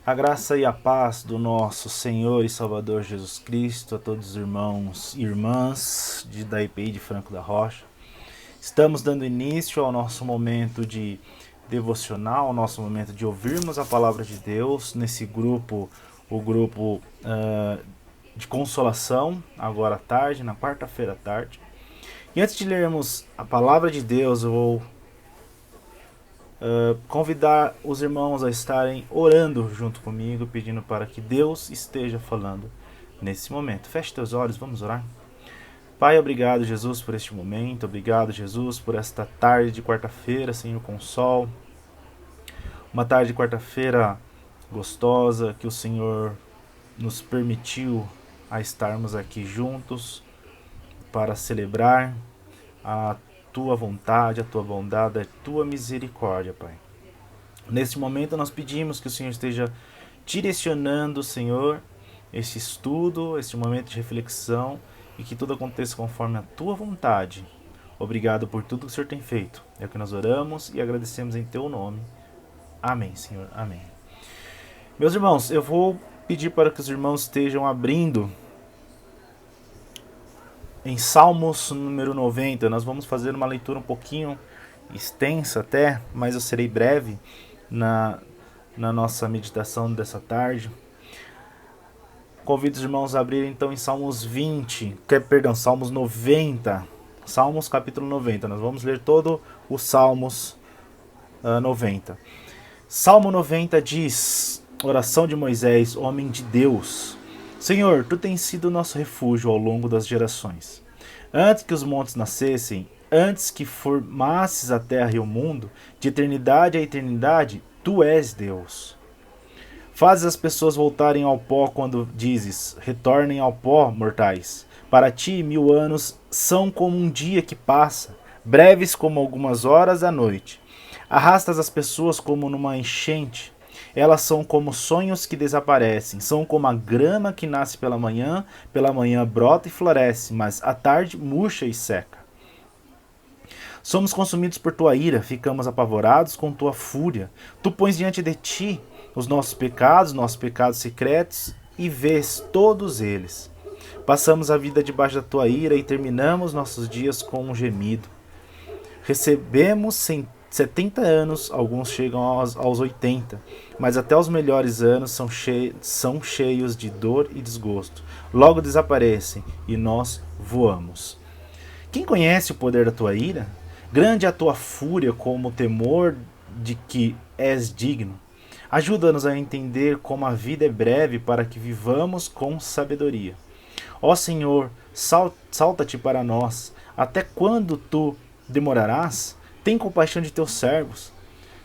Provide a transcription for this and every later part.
A graça e a paz do nosso Senhor e Salvador Jesus Cristo a todos os irmãos e irmãs da IPI de Franco da Rocha. Estamos dando início ao nosso momento de devocional, ao nosso momento de ouvirmos a palavra de Deus nesse grupo, o grupo de consolação, agora à tarde, na quarta-feira à tarde. E antes de lermos a palavra de Deus, eu vou convidar os irmãos a estarem orando junto comigo, pedindo para que Deus esteja falando nesse momento. Feche teus olhos, vamos orar. Pai, obrigado, Jesus, por este momento. Obrigado, Jesus, por esta tarde de quarta-feira, Senhor, com sol. Uma tarde de quarta-feira gostosa que o Senhor nos permitiu a estarmos aqui juntos para celebrar a Tua vontade, a Tua bondade, a Tua misericórdia, Pai. Neste momento nós pedimos que o Senhor esteja direcionando, Senhor, este estudo, este momento de reflexão e que tudo aconteça conforme a Tua vontade. Obrigado por tudo que o Senhor tem feito. É o que nós oramos e agradecemos em Teu nome. Amém, Senhor. Amém. Meus irmãos, eu vou pedir para que os irmãos estejam abrindo em Salmos número 90, nós vamos fazer uma leitura um pouquinho extensa até, mas eu serei breve na nossa meditação dessa tarde. Convido os irmãos a abrirem então em Salmos 90. Salmos capítulo 90, nós vamos ler todo o Salmos 90. Salmo 90 diz, oração de Moisés, homem de Deus. Senhor, Tu tens sido nosso refúgio ao longo das gerações. Antes que os montes nascessem, antes que formasses a terra e o mundo, de eternidade a eternidade, Tu és Deus. Fazes as pessoas voltarem ao pó quando dizes, retornem ao pó, mortais. Para Ti, 1000 anos são como um dia que passa, breves como algumas horas da noite. Arrastas as pessoas como numa enchente. Elas são como sonhos que desaparecem, são como a grama que nasce pela manhã brota e floresce, mas à tarde murcha e seca. Somos consumidos por Tua ira, ficamos apavorados com Tua fúria. Tu pões diante de Ti os nossos pecados secretos, e vês todos eles. Passamos a vida debaixo da Tua ira e terminamos nossos dias com um gemido. Recebemos 70 anos, alguns chegam aos 80, mas até os melhores anos são cheios de dor e desgosto. Logo desaparecem e nós voamos. Quem conhece o poder da Tua ira? Grande é a Tua fúria como o temor de que és digno. Ajuda-nos a entender como a vida é breve para que vivamos com sabedoria. Ó Senhor, salta-te para nós. Até quando Tu demorarás? Tem compaixão de Teus servos.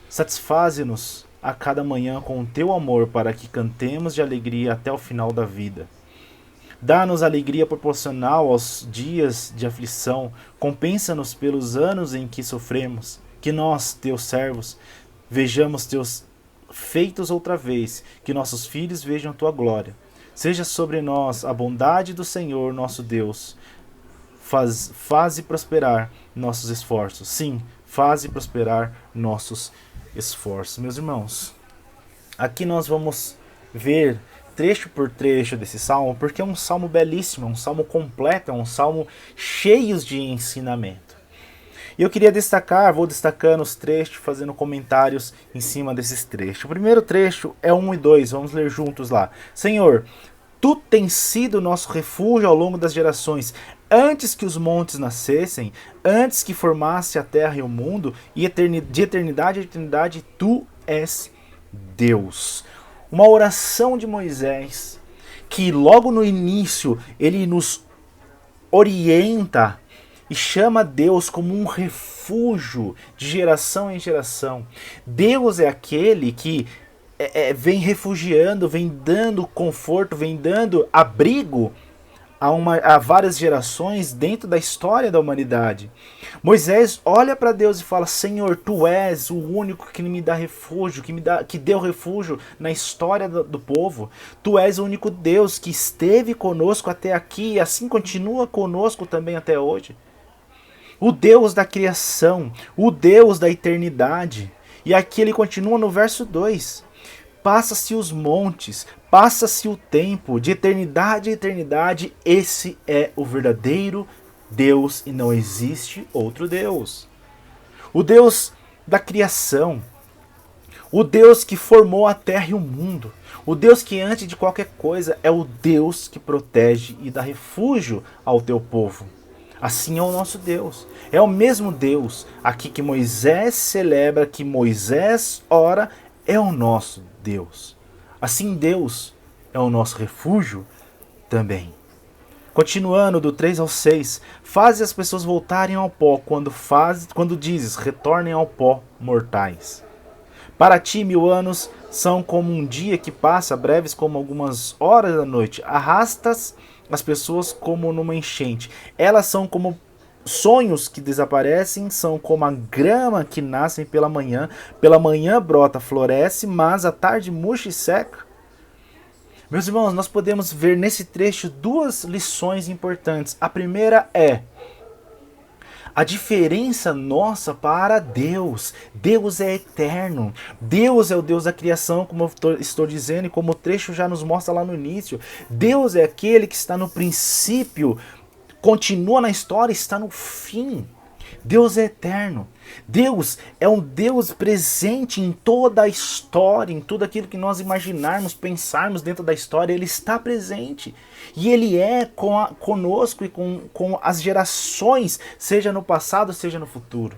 Satisfaze-nos a cada manhã com o Teu amor para que cantemos de alegria até o final da vida. Dá-nos alegria proporcional aos dias de aflição. Compensa-nos pelos anos em que sofremos. Que nós, Teus servos, vejamos Teus feitos outra vez. Que nossos filhos vejam Tua glória. Seja sobre nós a bondade do Senhor, nosso Deus. Faze prosperar nossos esforços. Sim, faze prosperar nossos esforços. Meus irmãos, aqui nós vamos ver trecho por trecho desse salmo, porque é um salmo belíssimo, é um salmo completo, é um salmo cheio de ensinamento. E eu queria vou destacando os trechos, fazendo comentários em cima desses trechos. O primeiro trecho é 1 e 2, vamos ler juntos lá. Senhor, Tu tens sido nosso refúgio ao longo das gerações, antes que os montes nascessem, antes que formasse a terra e o mundo, e de eternidade a eternidade, Tu és Deus. Uma oração de Moisés, que logo no início ele nos orienta e chama Deus como um refúgio de geração em geração. Deus é aquele que vem refugiando, vem dando conforto, vem dando abrigo a várias gerações dentro da história da humanidade. Moisés olha para Deus e fala: Senhor, Tu és o único que me dá refúgio, que deu refúgio na história do povo. Tu és o único Deus que esteve conosco até aqui e assim continua conosco também até hoje. O Deus da criação, o Deus da eternidade. E aqui ele continua no verso 2. Passa-se os montes, passa-se o tempo, de eternidade a eternidade, esse é o verdadeiro Deus e não existe outro Deus. O Deus da criação, o Deus que formou a terra e o mundo, o Deus que antes de qualquer coisa é o Deus que protege e dá refúgio ao teu povo. Assim é o nosso Deus. É o mesmo Deus aqui que Moisés celebra, que Moisés ora, é o nosso Deus. Assim Deus é o nosso refúgio também. Continuando do 3 ao 6, faze as pessoas voltarem ao pó quando dizes, retornem ao pó, mortais. Para ti 1000 anos são como um dia que passa, breves como algumas horas da noite. Arrastas as pessoas como numa enchente. Elas são como sonhos que desaparecem, são como a grama que nascem pela manhã. Pela manhã brota, floresce, mas à tarde murcha e seca. Meus irmãos, nós podemos ver nesse trecho duas lições importantes. A primeira é a diferença nossa para Deus. Deus é eterno. Deus é o Deus da criação, como eu estou dizendo, e como o trecho já nos mostra lá no início. Deus é aquele que está no princípio, continua na história e está no fim. Deus é eterno. Deus é um Deus presente em toda a história, em tudo aquilo que nós imaginarmos, pensarmos dentro da história, Ele está presente. E Ele é conosco e com as gerações, seja no passado, seja no futuro.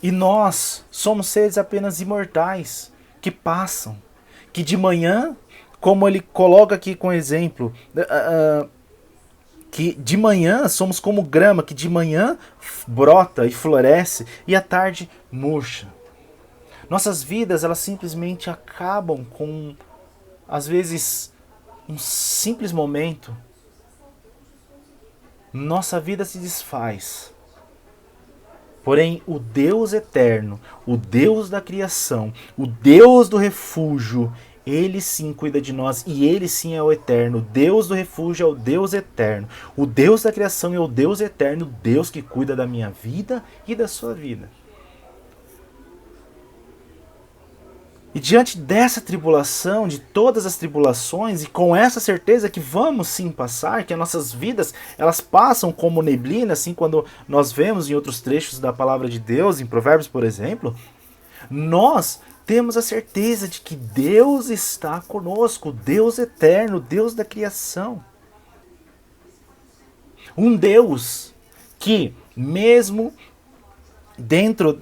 E nós somos seres apenas imortais, que passam, que de manhã, como ele coloca aqui com exemplo, que de manhã somos como grama, que de manhã brota e floresce e à tarde murcha. Nossas vidas, elas simplesmente acabam com, às vezes, um simples momento. Nossa vida se desfaz. Porém, o Deus eterno, o Deus da criação, o Deus do refúgio, Ele sim cuida de nós e Ele sim é o eterno. O Deus do refúgio é o Deus eterno. O Deus da criação é o Deus eterno, o Deus que cuida da minha vida e da sua vida. E diante dessa tribulação, de todas as tribulações, e com essa certeza que vamos sim passar, que as nossas vidas, elas passam como neblina, assim quando nós vemos em outros trechos da palavra de Deus, em Provérbios, por exemplo, nós temos a certeza de que Deus está conosco, Deus eterno, Deus da criação. Um Deus que, mesmo dentro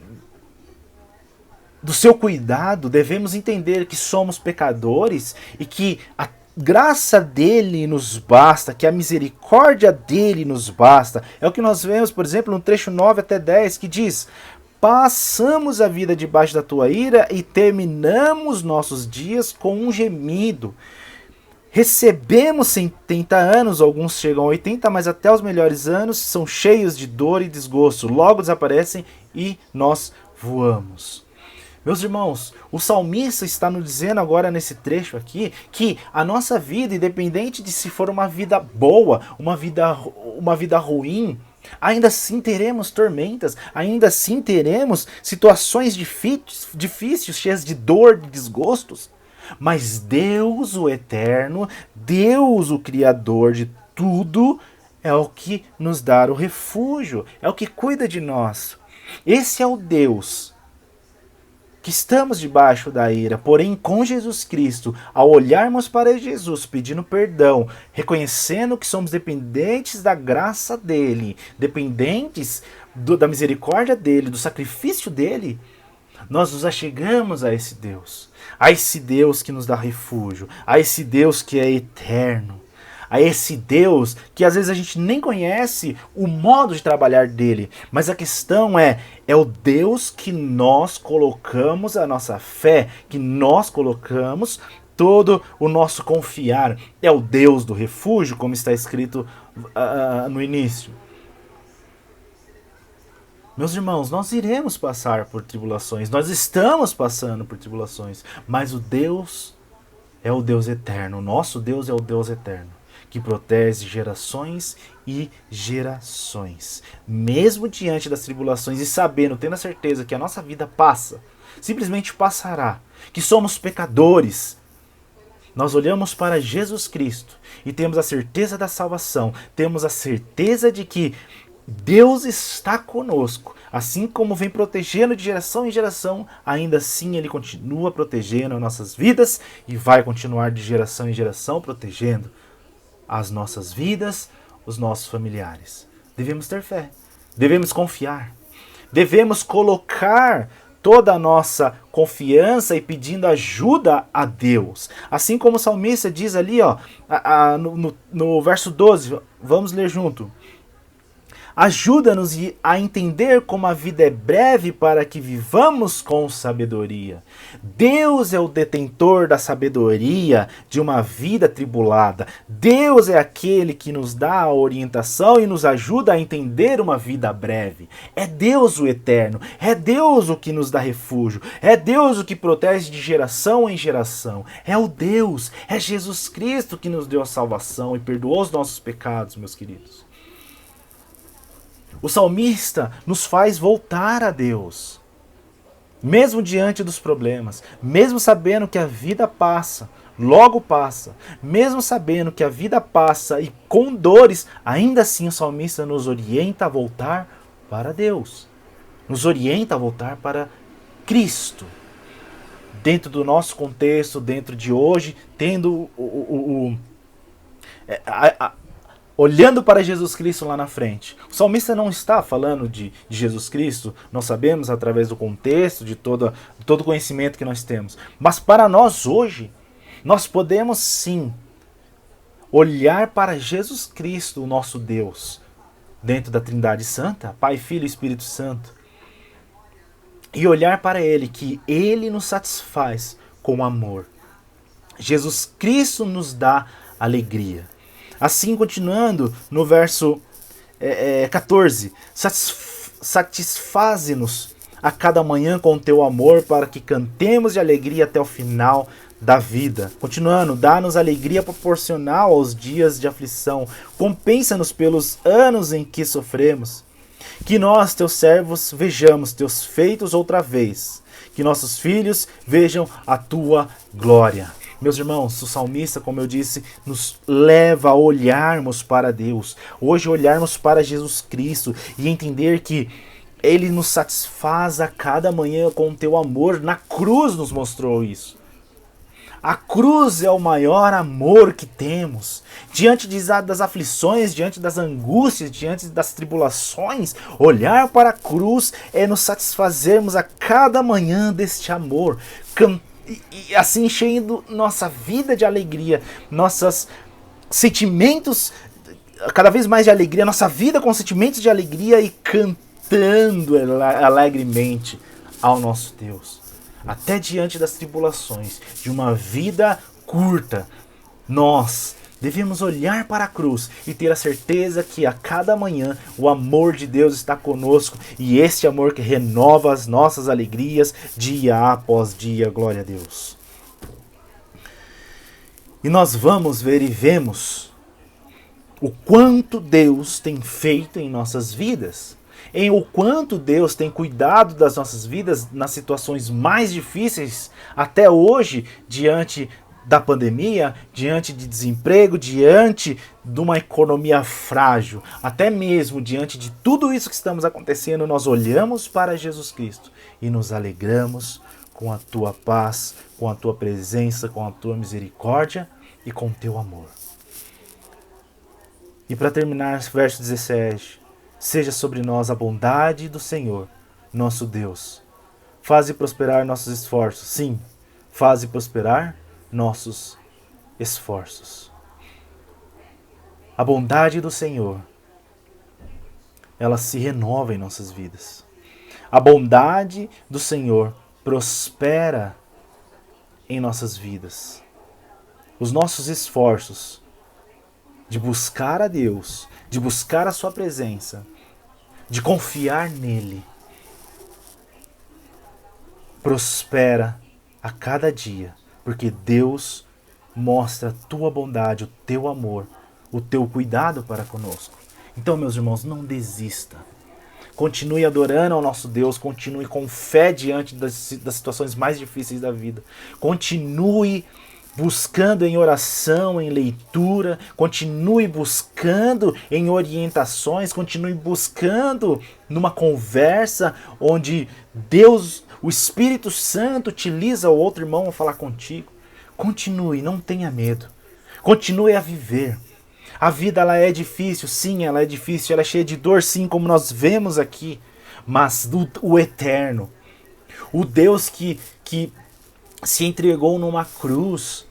do seu cuidado, devemos entender que somos pecadores e que a graça dele nos basta, que a misericórdia dele nos basta. É o que nós vemos, por exemplo, no trecho 9 até 10, que diz: passamos a vida debaixo da tua ira e terminamos nossos dias com um gemido. Recebemos 70 anos, alguns chegam a 80, mas até os melhores anos são cheios de dor e desgosto. Logo desaparecem e nós voamos. Meus irmãos, o salmista está nos dizendo agora nesse trecho aqui que a nossa vida, independente de se for uma vida boa, uma vida ruim, ainda assim teremos tormentas, ainda assim teremos situações difíceis, cheias de dor, de desgostos. Mas Deus, o eterno, Deus, o criador de tudo, é o que nos dá o refúgio, é o que cuida de nós. Esse é o Deus que estamos debaixo da ira, porém com Jesus Cristo, ao olharmos para Jesus, pedindo perdão, reconhecendo que somos dependentes da graça dele, dependentes da misericórdia dele, do sacrifício dele, nós nos achegamos a esse Deus que nos dá refúgio, a esse Deus que é eterno, a esse Deus que às vezes a gente nem conhece o modo de trabalhar dele, mas a questão é o Deus que nós colocamos a nossa fé, que nós colocamos todo o nosso confiar, é o Deus do refúgio, como está escrito no início. Meus irmãos, nós iremos passar por tribulações, nós estamos passando por tribulações, mas o Deus é o Deus eterno, o nosso Deus é o Deus eterno, que protege gerações e gerações. Mesmo diante das tribulações e sabendo, tendo a certeza que a nossa vida passa, simplesmente passará, que somos pecadores. Nós olhamos para Jesus Cristo e temos a certeza da salvação, temos a certeza de que Deus está conosco, assim como vem protegendo de geração em geração, ainda assim Ele continua protegendo as nossas vidas e vai continuar de geração em geração protegendo as nossas vidas, os nossos familiares. Devemos ter fé, devemos confiar, devemos colocar toda a nossa confiança e pedindo ajuda a Deus. Assim como o salmista diz ali, ó, no verso 12, vamos ler junto. Ajuda-nos a entender como a vida é breve para que vivamos com sabedoria. Deus é o detentor da sabedoria de uma vida tribulada. Deus é aquele que nos dá a orientação e nos ajuda a entender uma vida breve. É Deus o eterno. É Deus o que nos dá refúgio. É Deus o que protege de geração em geração. É o Deus, é Jesus Cristo que nos deu a salvação e perdoou os nossos pecados, meus queridos. O salmista nos faz voltar a Deus, mesmo diante dos problemas, mesmo sabendo que a vida passa, logo passa, mesmo sabendo que a vida passa e com dores, ainda assim o salmista nos orienta a voltar para Deus, nos orienta a voltar para Cristo. Dentro do nosso contexto, dentro de hoje, tendo olhando para Jesus Cristo lá na frente. O salmista não está falando de Jesus Cristo, nós sabemos através do contexto, de todo o conhecimento que nós temos. Mas para nós hoje, nós podemos sim olhar para Jesus Cristo, o nosso Deus, dentro da Trindade Santa, Pai, Filho e Espírito Santo, e olhar para Ele, que Ele nos satisfaz com amor. Jesus Cristo nos dá alegria. Assim, continuando no verso 14, satisfaze-nos a cada manhã com o teu amor para que cantemos de alegria até o final da vida. Continuando, dá-nos alegria proporcional aos dias de aflição, compensa-nos pelos anos em que sofremos. Que nós, teus servos, vejamos teus feitos outra vez, que nossos filhos vejam a tua glória. Meus irmãos, o salmista, como eu disse, nos leva a olharmos para Deus. Hoje olharmos para Jesus Cristo e entender que Ele nos satisfaz a cada manhã com o teu amor. Na cruz nos mostrou isso. A cruz é o maior amor que temos. Diante das aflições, diante das angústias, diante das tribulações, olhar para a cruz é nos satisfazermos a cada manhã deste amor. E assim enchendo nossa vida de alegria, nossos sentimentos cada vez mais de alegria, nossa vida com sentimentos de alegria e cantando alegremente ao nosso Deus. Até diante das tribulações de uma vida curta, nós devemos olhar para a cruz e ter a certeza que a cada manhã o amor de Deus está conosco e este amor que renova as nossas alegrias dia após dia. Glória a Deus. E nós vamos ver e vemos o quanto Deus tem feito em nossas vidas, em o quanto Deus tem cuidado das nossas vidas nas situações mais difíceis até hoje, diante da pandemia, diante de desemprego, diante de uma economia frágil, até mesmo diante de tudo isso que estamos acontecendo, nós olhamos para Jesus Cristo e nos alegramos com a tua paz, com a tua presença, com a tua misericórdia e com o teu amor. E para terminar, verso 17, seja sobre nós a bondade do Senhor, nosso Deus. Faze prosperar nossos esforços. Sim, faze prosperar nossos esforços. A bondade do Senhor, ela se renova em nossas vidas. A bondade do Senhor prospera em nossas vidas. Os nossos esforços de buscar a Deus, de buscar a sua presença, de confiar nele, prospera a cada dia. Porque Deus mostra a tua bondade, o teu amor, o teu cuidado para conosco. Então, meus irmãos, não desista. Continue adorando ao nosso Deus, continue com fé diante das situações mais difíceis da vida. Continue buscando em oração, em leitura, continue buscando em orientações, continue buscando numa conversa onde Deus, o Espírito Santo, utiliza o outro irmão a falar contigo. Continue, não tenha medo. Continue a viver. A vida ela é difícil, sim, ela é difícil, ela é cheia de dor, sim, como nós vemos aqui. Mas o eterno, o Deus que se entregou numa cruz,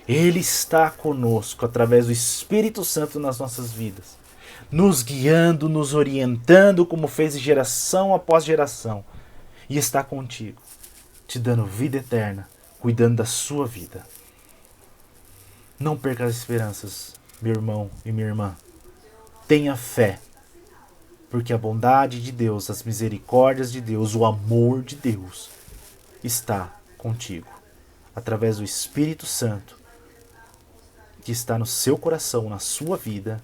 Ele está conosco através do Espírito Santo nas nossas vidas, nos guiando, nos orientando, como fez geração após geração, e está contigo, te dando vida eterna, cuidando da sua vida. Não perca as esperanças, meu irmão e minha irmã. Tenha fé, porque a bondade de Deus, as misericórdias de Deus, o amor de Deus está contigo, através do Espírito Santo que está no seu coração, na sua vida.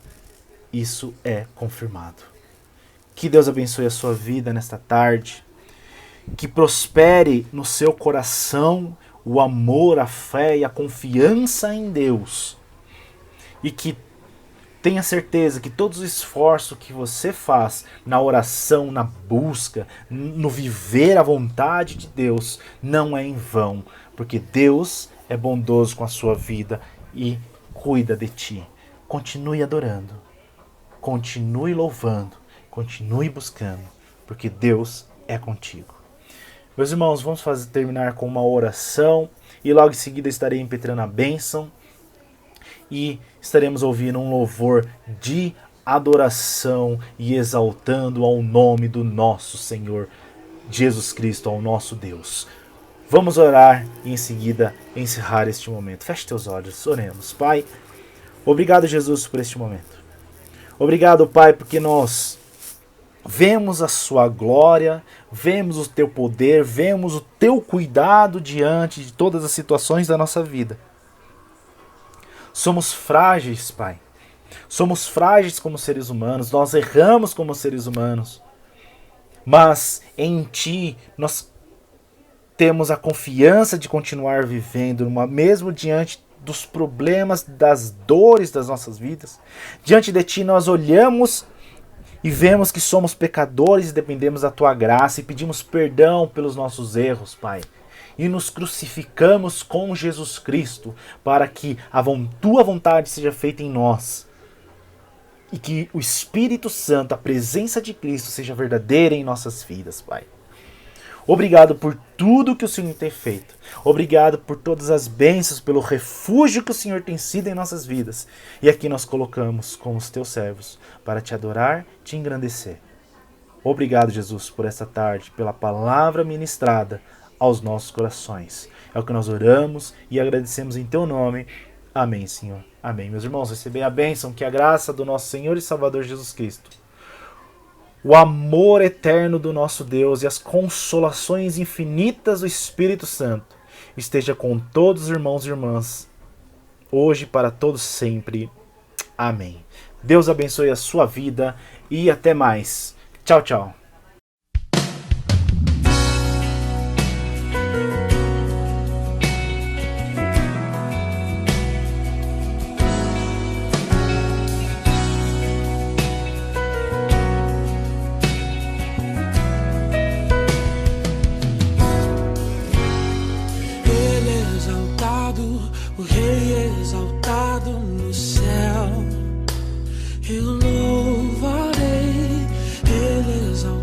Isso é confirmado. Que Deus abençoe a sua vida nesta tarde, que prospere no seu coração o amor, a fé e a confiança em Deus, e que tenha certeza que todos os esforços que você faz na oração, na busca, no viver a vontade de Deus, não é em vão, porque Deus é bondoso com a sua vida e cuida de ti. Continue adorando, continue louvando, continue buscando, porque Deus é contigo. Meus irmãos, vamos terminar com uma oração e logo em seguida estarei impetrando a bênção e estaremos ouvindo um louvor de adoração e exaltando ao nome do nosso Senhor Jesus Cristo, ao nosso Deus. Vamos orar e em seguida encerrar este momento. Feche teus olhos, oremos. Pai, obrigado, Jesus, por este momento. Obrigado, Pai, porque nós vemos a sua glória, vemos o teu poder, vemos o teu cuidado diante de todas as situações da nossa vida. Somos frágeis, Pai. Somos frágeis como seres humanos, nós erramos como seres humanos. Mas em Ti nós temos a confiança de continuar vivendo, mesmo diante dos problemas, das dores das nossas vidas. Diante de Ti nós olhamos e vemos que somos pecadores e dependemos da Tua graça e pedimos perdão pelos nossos erros, Pai. E nos crucificamos com Jesus Cristo para que a Tua vontade seja feita em nós. E que o Espírito Santo, a presença de Cristo, seja verdadeira em nossas vidas, Pai. Obrigado por tudo que o Senhor tem feito. Obrigado por todas as bênçãos, pelo refúgio que o Senhor tem sido em nossas vidas. E aqui nós colocamos como os teus servos para te adorar, te engrandecer. Obrigado, Jesus, por essa tarde, pela palavra ministrada aos nossos corações. É o que nós oramos e agradecemos em teu nome. Amém, Senhor. Amém. Meus irmãos, recebei a bênção, que a graça do nosso Senhor e Salvador Jesus Cristo, o amor eterno do nosso Deus e as consolações infinitas do Espírito Santo esteja com todos os irmãos e irmãs, hoje e para todos sempre. Amém. Deus abençoe a sua vida e até mais. Tchau, tchau. O Rei exaltado no céu, eu louvarei, Ele exaltado.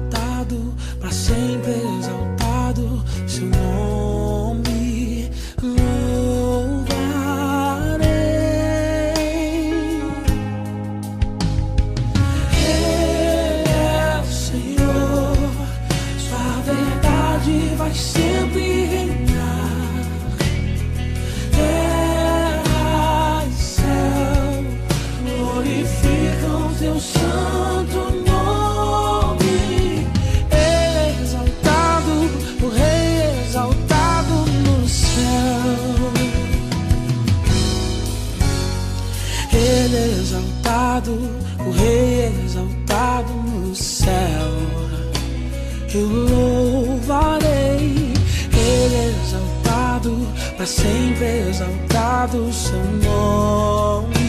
eu louvarei. Ele é exaltado, para sempre exaltado o seu nome.